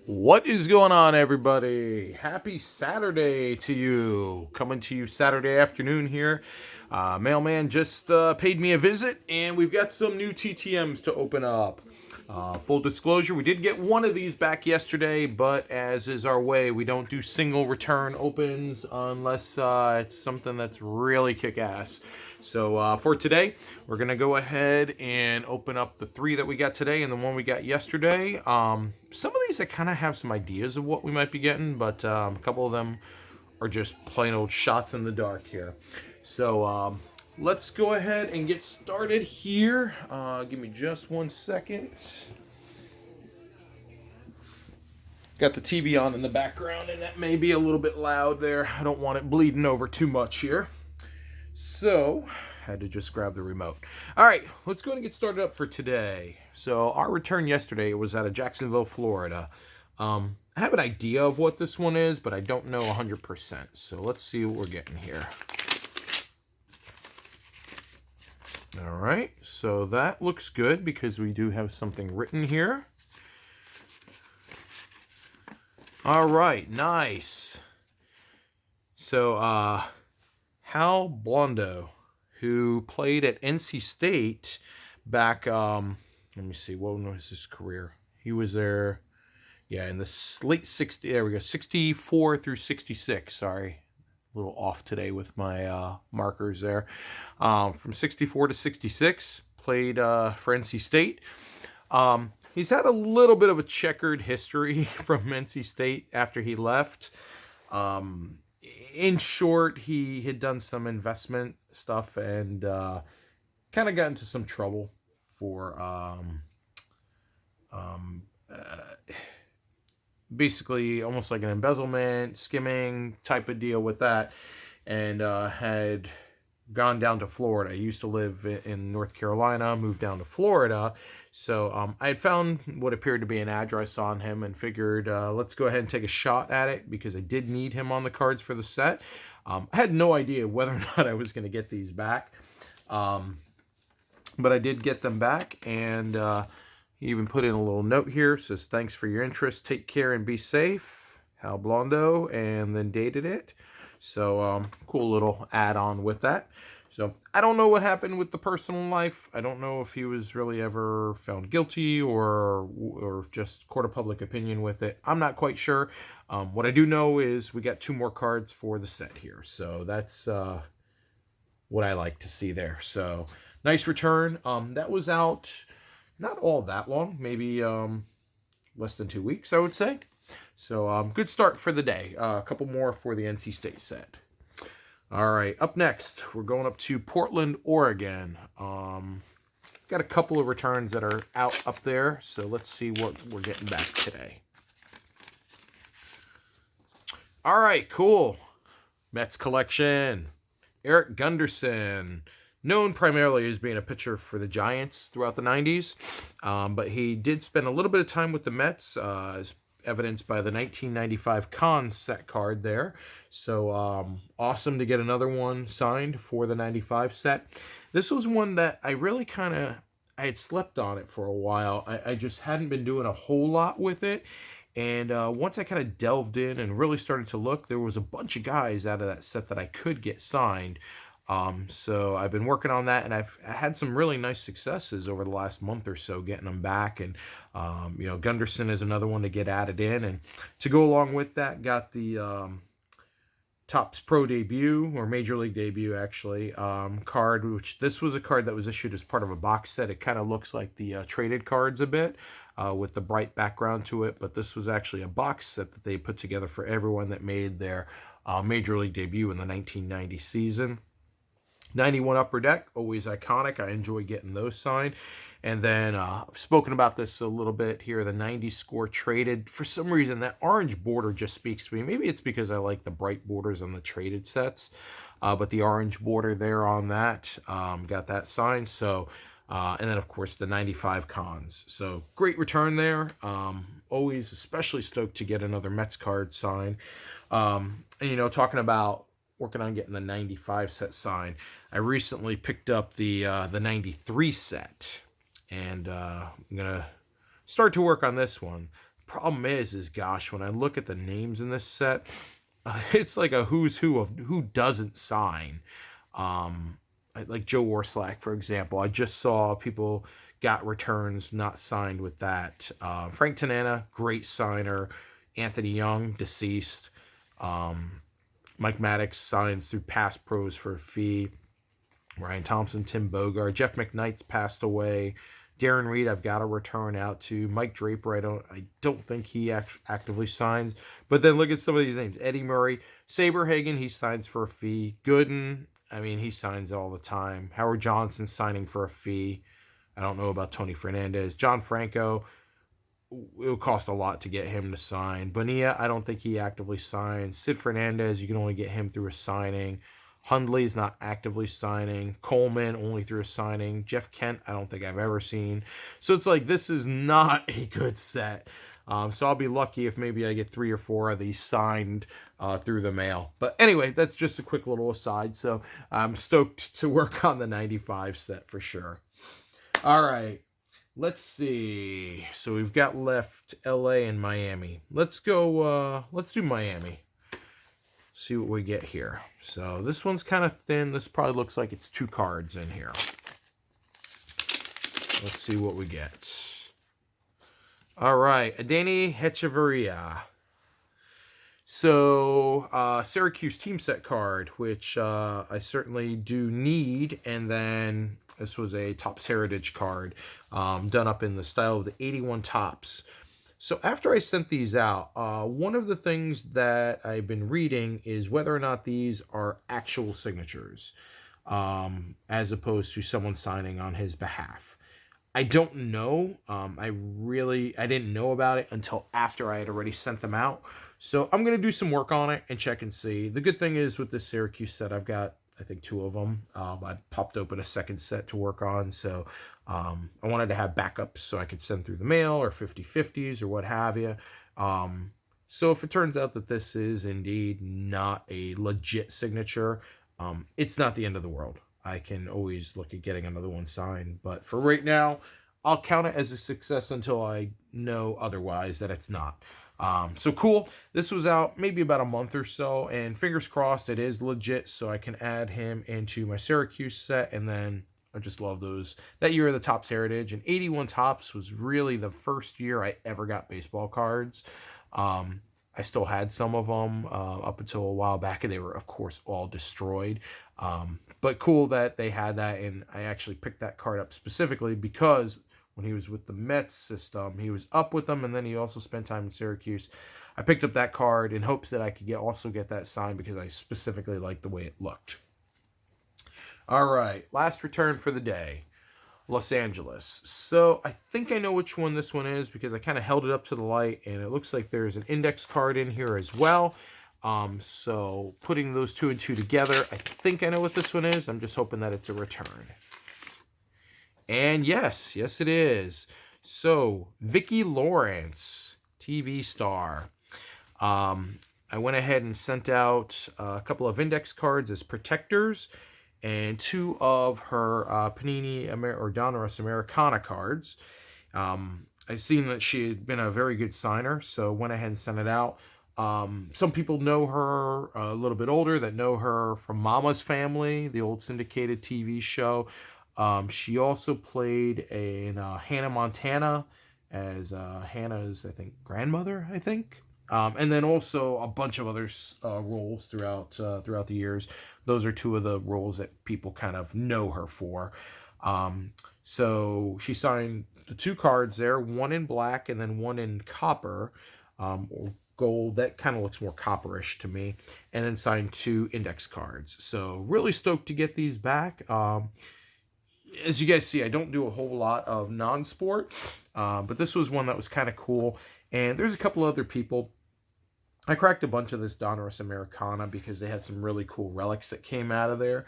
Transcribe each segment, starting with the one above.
What is going on, everybody? Happy Saturday to you. Coming to you Saturday afternoon here. Mailman just paid me a visit, and we've got some new TTMs to open up. Full disclosure, we did get one of these back yesterday, but as is our way, we don't do single return opens unless it's something that's really kick-ass. So for today, we're going to go ahead and open up the 3 that we got today and the one we got yesterday. Some of these I kind of have some ideas of what we might be getting, but a couple of them are just plain old shots in the dark here. So let's go ahead and get started here. Give me just 1 second. Got the TV on in the background, and that may be a little bit loud there. I don't want it bleeding over too much here. So, had to just grab the remote. All right, let's go and get started up for today. So, our return yesterday was out of Jacksonville, Florida. I have an idea of what this one is, but I don't know 100%. So, let's see what we're getting here. All right, so that looks good because we do have something written here. All right, nice. So, Hal Blondo, who played at NC State back, let me see, what was his career? He was there, yeah, in the late 60s, there we go, 64 through 66, sorry. A little off today with my markers there. From 64 to 66, played for NC State. He's had a little bit of a checkered history from NC State after he left. In short, he had done some investment stuff and kind of got into some trouble for basically almost like an embezzlement, skimming type of deal with that, and had gone down to Florida. I used to live in North Carolina, moved down to Florida. So I had found what appeared to be an address on him and figured let's go ahead and take a shot at it because I did need him on the cards for the set. I had no idea whether or not I was going to get these back. But I did get them back, and he even put in a little note here. Says, thanks for your interest. Take care and be safe. Hal Blondo, and then dated it. So cool little add-on with that. So I don't know what happened with the personal life. I don't know if he was really ever found guilty or just court of public opinion with it. I'm not quite sure. What I do know is we got 2 more cards for the set here. So that's what I like to see there. So nice return. That was out not all that long, maybe less than 2 weeks, I would say. So good start for the day. A couple more for the NC State set. All right, up next, we're going up to Portland, Oregon. Got a couple of returns that are out up there, so let's see what we're getting back today. All right, cool. Mets collection. Eric Gunderson, known primarily as being a pitcher for the Giants throughout the 90s, but he did spend a little bit of time with the Mets, as evidenced by the 1995 Cons set card there. So awesome to get another one signed for the 95 set. This was one that I really I had slept on it for a while. I just hadn't been doing a whole lot with it. And once I kind of delved in and really started to look, there was a bunch of guys out of that set that I could get signed. So I've been working on that, and I had some really nice successes over the last month or so getting them back. And, Gunderson is another one to get added in. And to go along with that, got the Topps Pro debut, or Major League debut, actually, card, which this was a card that was issued as part of a box set. It kind of looks like the traded cards a bit with the bright background to it. But this was actually a box set that they put together for everyone that made their Major League debut in the 1990 season. 91 Upper Deck, always iconic. I enjoy getting those signed. And then I've spoken about this a little bit here. The 90 score traded. For some reason, that orange border just speaks to me. Maybe it's because I like the bright borders on the traded sets. But the orange border there on that, got that signed. So, and then, of course, the 95 Cons. So, great return there. Always especially stoked to get another Mets card signed. And, talking about working on getting the 95 set signed, I recently picked up the 93 set, and I'm going to start to work on this one. Problem is gosh, when I look at the names in this set, it's like a who's who of who doesn't sign. Um, like Joe Orslack, for example. I just saw people got returns not signed with that. Frank Tanana, great signer. Anthony Young, deceased. Um, Mike Maddox signs through Pass Pros for a fee. Ryan Thompson, Tim Bogart, Jeff McKnight's passed away. Darren Reed, I've got to return out to. Mike Draper, I don't think he actively signs. But then look at some of these names: Eddie Murray, Saberhagen, he signs for a fee. Gooden, I mean, he signs all the time. Howard Johnson signing for a fee. I don't know about Tony Fernandez. John Franco, it would cost a lot to get him to sign. Bonilla, I don't think he actively signs. Sid Fernandez, you can only get him through a signing. Hundley's not actively signing. Coleman only through a signing. Jeff Kent, I don't think I've ever seen. So it's like, this is not a good set. So I'll be lucky if maybe I get 3 or 4 of these signed through the mail. But anyway, that's just a quick little aside. So I'm stoked to work on the 95 set for sure. All right. Let's see. So we've got left LA and Miami. Let's go, let's do Miami. See what we get here. So this one's kind of thin. This probably looks like it's 2 cards in here. Let's see what we get. All right, Adeni Hechavarria. So Syracuse team set card, which I certainly do need. And then this was a Topps Heritage card done up in the style of the 81 Topps. So after I sent these out, one of the things that I've been reading is whether or not these are actual signatures, as opposed to someone signing on his behalf. I don't know. I didn't know about it until after I had already sent them out. So I'm going to do some work on it and check and see. The good thing is with this Syracuse set, I've got, I think, 2 of them. I popped open a second set to work on. So I wanted to have backups so I could send through the mail or 50/50s or what have you. So if it turns out that this is indeed not a legit signature, it's not the end of the world. I can always look at getting another one signed. But for right now, I'll count it as a success until I know otherwise that it's not. So cool. This was out maybe about a month or so, and fingers crossed it is legit, so I can add him into my Syracuse set. And then I just love those. That year of the Topps Heritage, and 81 Topps was really the first year I ever got baseball cards. I still had some of them up until a while back, and they were, of course, all destroyed. But cool that they had that, and I actually picked that card up specifically because when he was with the Mets system, he was up with them, and then he also spent time in Syracuse. I picked up that card in hopes that I could also get that signed because I specifically liked the way it looked. All right, last return for the day, Los Angeles. So I think I know which one this one is because I kind of held it up to the light, and it looks like there's an index card in here as well. So putting those 2 and 2 together, I think I know what this one is. I'm just hoping that it's a return. And yes it is. So Vicki Lawrence, TV star. I went ahead and sent out a couple of index cards as protectors and 2 of her Panini or Donruss Americana cards. I seen that she had been a very good signer, so went ahead and sent it out. Some people know her a little bit older that know her from Mama's Family, the old syndicated TV show. She also played in Hannah Montana as Hannah's, I think, grandmother, I think. And then also a bunch of other roles throughout the years. Those are 2 of the roles that people kind of know her for. So she signed the 2 cards there, one in black and then one in copper, or gold. That kind of looks more copperish to me. And then signed 2 index cards. So really stoked to get these back. As you guys see, I don't do a whole lot of non-sport, but this was one that was kind of cool. And there's a couple other people. I cracked a bunch of this Donruss Americana because they had some really cool relics that came out of there.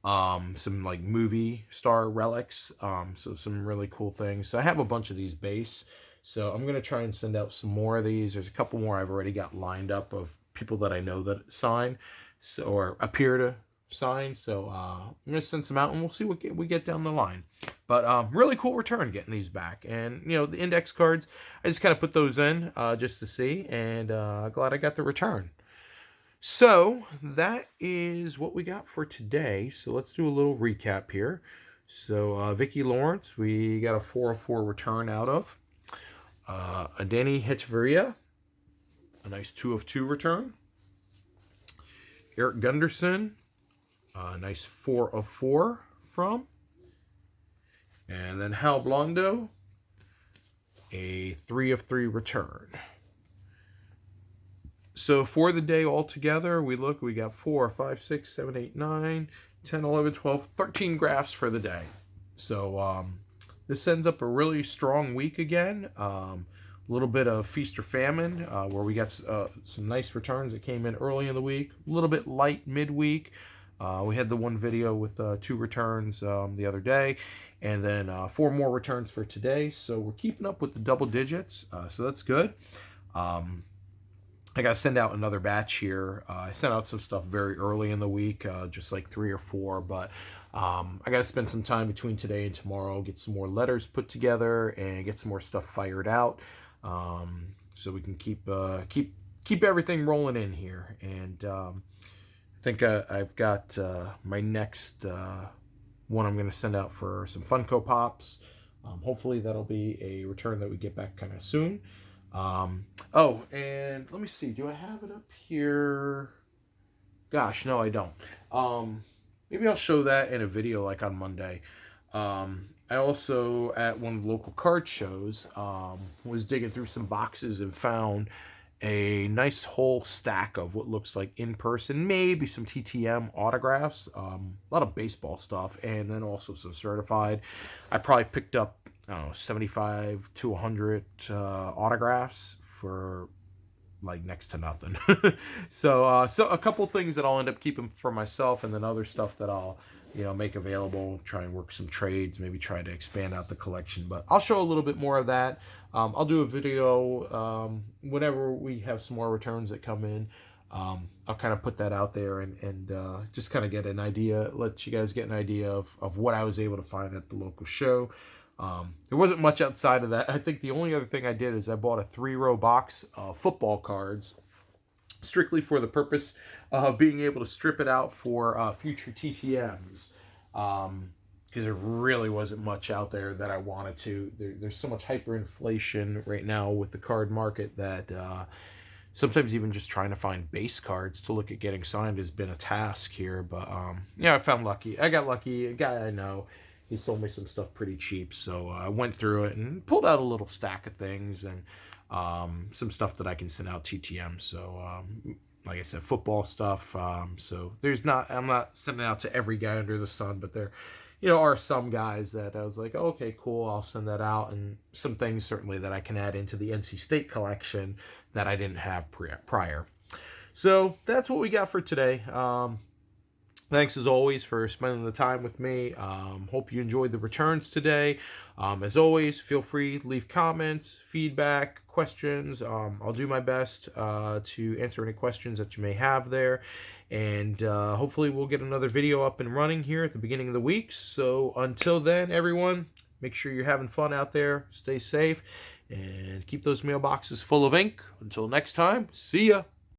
Some like movie star relics. So some really cool things. So I have a bunch of these base. So I'm going to try and send out some more of these. There's a couple more I've already got lined up of people that I know that sign, so, or appear to signed. So I'm going to send some out, and we'll see what we get down the line. But really cool return getting these back. And, you know, the index cards, I just kind of put those in just to see. And glad I got the return. So that is what we got for today. So let's do a little recap here. So Vicky Lawrence, we got a 404 return out of. A Danny Hechavarria, a nice 2 of 2 return. Eric Gunderson, a nice 4 of 4 from. And then Hal Blondo, a 3 of 3 return. So for the day altogether, we got 4, 5, 6, 7, 8, 9, 10, 11, 12, 13 graphs for the day. So this ends up a really strong week again. A little bit of feast or famine, where we got some nice returns that came in early in the week. A little bit light midweek. We had the one video with 2 returns the other day, and then 4 more returns for today. So we're keeping up with the double digits, so that's good. I got to send out another batch here. I sent out some stuff very early in the week, just like 3 or 4, but I got to spend some time between today and tomorrow, get some more letters put together, and get some more stuff fired out, so we can keep everything rolling in here. And I think I've got my next one I'm going to send out for some Funko Pops. Hopefully that'll be a return that we get back kind of soon. Oh, and let me see. Do I have it up here? Gosh, no, I don't. Maybe I'll show that in a video like on Monday. I also, at one of the local card shows, was digging through some boxes and found a nice whole stack of what looks like in-person, maybe some TTM autographs, a lot of baseball stuff, and then also some certified. I probably picked up, I don't know, 75 to 100 autographs for like next to nothing. So a couple things that I'll end up keeping for myself, and then other stuff that I'll, you know, make available, try and work some trades, maybe try to expand out the collection. But I'll show a little bit more of that. I'll do a video whenever we have some more returns that come in. I'll kind of put that out there and just kind of get an idea, let you guys get an idea of what I was able to find at the local show. There wasn't much outside of that. I think the only other thing I did is I bought a 3-row box of football cards, strictly for the purpose of being able to strip it out for future TTMs. Because there really wasn't much out there that I wanted to. There's so much hyperinflation right now with the card market that sometimes even just trying to find base cards to look at getting signed has been a task here. But yeah, I got lucky. A guy I know, he sold me some stuff pretty cheap, so I went through it and pulled out a little stack of things, and some stuff that I can send out TTM. So like I said, football stuff. So I'm not sending out to every guy under the sun, but there, you know, are some guys that I was like, oh, okay, cool, I'll send that out, and some things certainly that I can add into the NC State collection that I didn't have prior. So that's what we got for today. Thanks as always for spending the time with me. Hope you enjoyed the returns today. As always, feel free to leave comments, feedback, questions. I'll do my best to answer any questions that you may have there. And hopefully we'll get another video up and running here at the beginning of the week. So until then, everyone, make sure you're having fun out there. Stay safe and keep those mailboxes full of ink. Until next time, see ya.